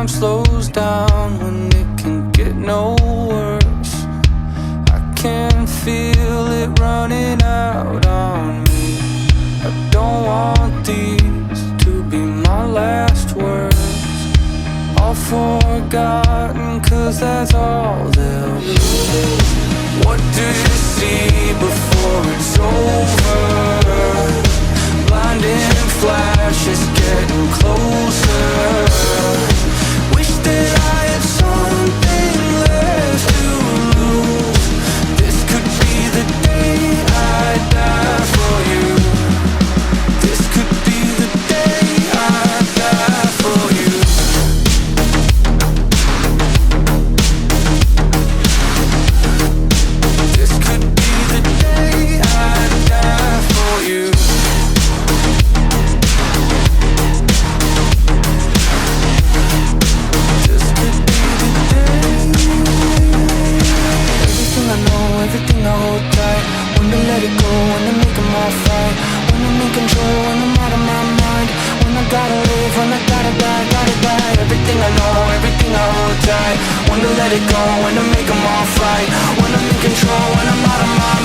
time slows down when it can get no worse. I can feel it running out on me. I don't want these to be my last words. All forgotten, 'cause that's all they'll be. What do you see before it's over? Blinding flashes getting closer. Wish that I had something left to lose. This could be the day I die for you. This could be the day I die for you. This could be the day I die for you. This could be the day. Everything I know, everything I hold tight. When to let it go, when to make them all fight. When I'm in control, when I'm out of my mind. When I gotta live, when I gotta die, gotta die. Everything I know, everything I hold tight. When to let it go, when to make them all fight. When I'm in control, when I'm out of my